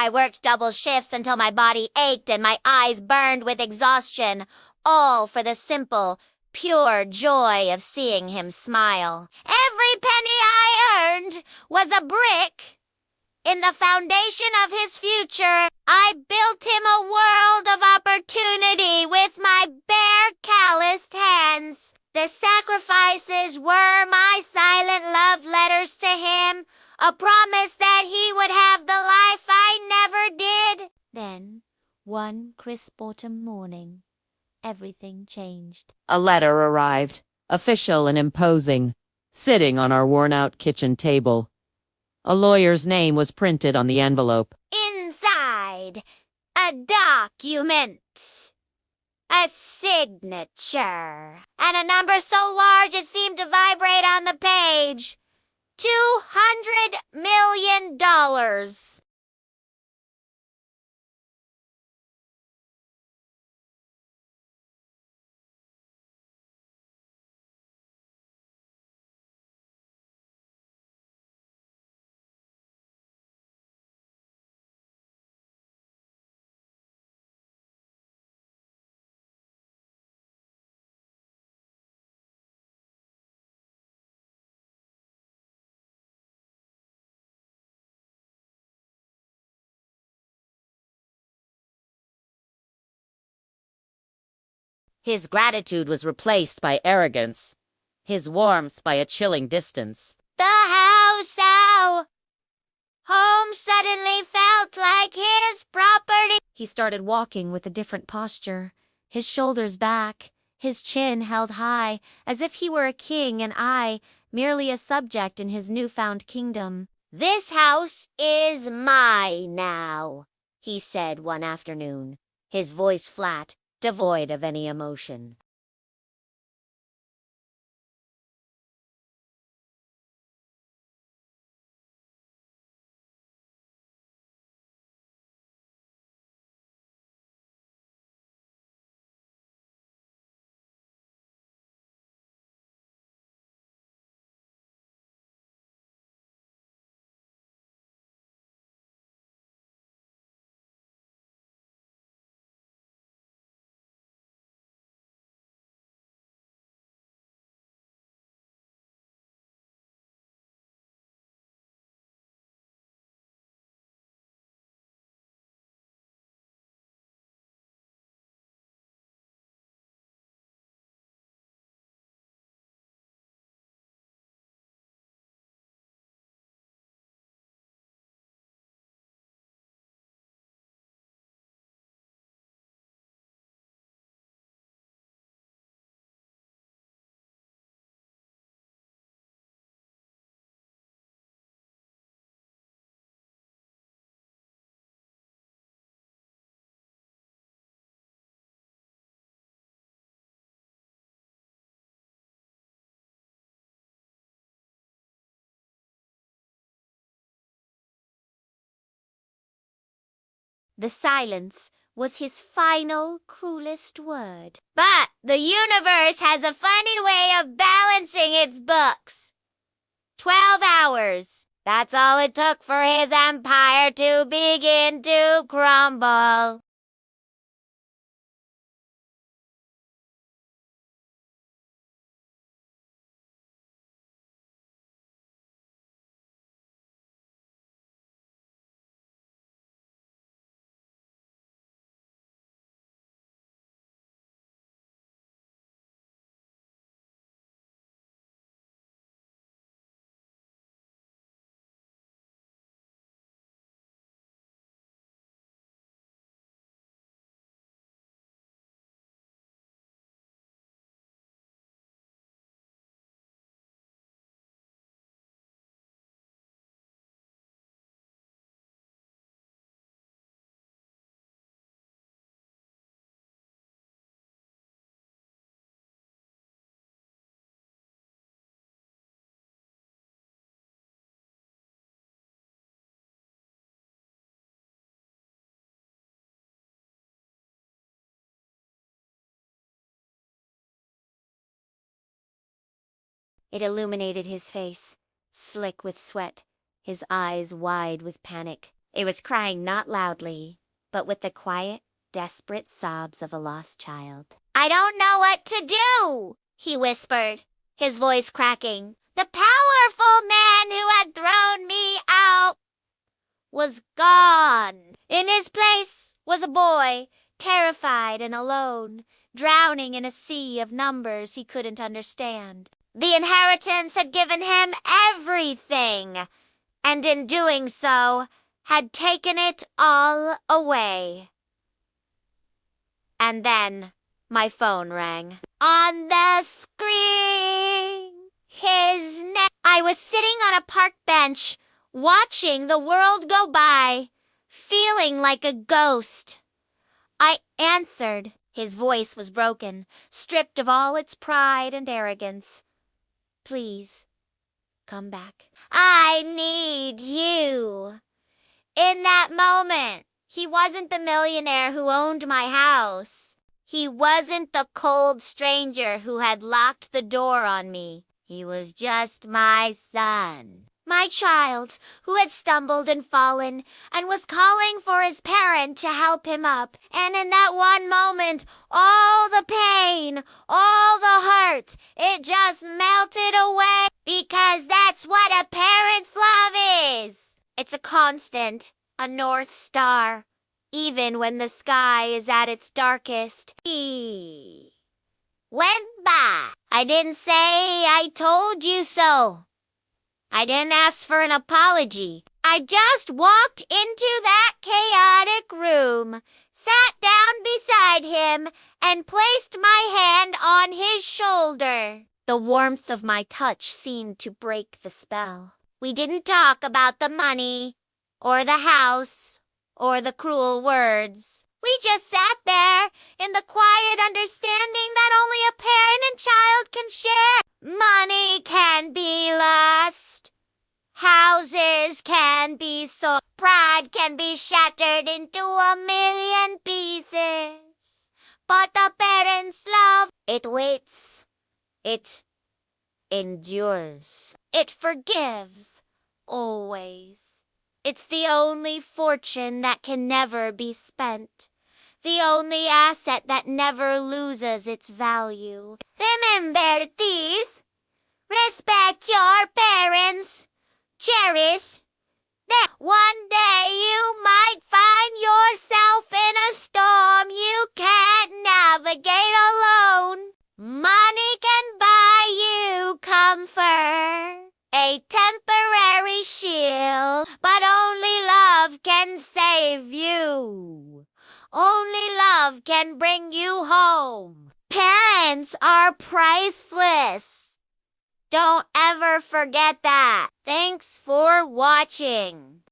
I worked double shifts until my body ached and my eyes burned with exhaustion, all for the simple, pure joy of seeing him smile. Every penny I earned was a brick in the foundation of his future. I built him a world of opportunity with my bare, calloused hands. The sacrifices were my silent love letters to him, a promise that he would have the life I never did. Then, one crisp autumn morning, everything changed. A letter arrived, official and imposing, sitting on our worn-out kitchen table. A lawyer's name was printed on the envelope. Inside, a document, a signature, and a number so large it seemed to vibrate on the page. $200 million. His gratitude was replaced by arrogance, his warmth by a chilling distance. The house, our home suddenly felt like his property. He started walking with a different posture, his shoulders back, his chin held high, as if he were a king and I merely a subject in his newfound kingdom. This house is mine now, he said one afternoon, his voice flat, devoid of any emotion. The silence was his final, coolest word. But the universe has a funny way of balancing its books. 12 hours. That's all it took for his empire to begin to crumble. It illuminated his face, slick with sweat, his eyes wide with panic. It was crying not loudly, but with the quiet, desperate sobs of a lost child. I don't know what to do, he whispered, his voice cracking. The powerful man who had thrown me out was gone. In his place was a boy, terrified and alone, drowning in a sea of numbers he couldn't understand. The inheritance had given him everything, and in doing so, had taken it all away. And then my phone rang. On the screen, his name. I was sitting on a park bench, watching the world go by, feeling like a ghost. I answered. His voice was broken, stripped of all its pride and arrogance. Please, come back. I need you. In that moment, he wasn't the millionaire who owned my house. He wasn't the cold stranger who had locked the door on me. He was just my son. My child, who had stumbled and fallen and was calling for his parent to help him up. And in that one moment, all the pain, all the hurt, it just melted away. Because that's what a parent's love is. It's a constant, a North Star, even when the sky is at its darkest. He went by. I didn't say I told you so. I didn't ask for an apology. I just walked into that chaotic room, sat down beside him, and placed my hand on his shoulder. The warmth of my touch seemed to break the spell. We didn't talk about the money, or the house, or the cruel words. We just sat there in the quiet understanding that only a parent and child can share. Money can be lost. Houses can be sold. Pride can be shattered into a million pieces. But a parent's love, it waits. It endures. It forgives. Always. It's the only fortune that can never be spent. The only asset that never loses its value. Remember this. Respect your parents. Cherish them. One day you might find yourself in a storm you can't navigate alone. Money can buy you comfort, a temporary shield, but only love can save you. Only love can bring you home. Parents are priceless. Don't ever forget that. Thanks for watching.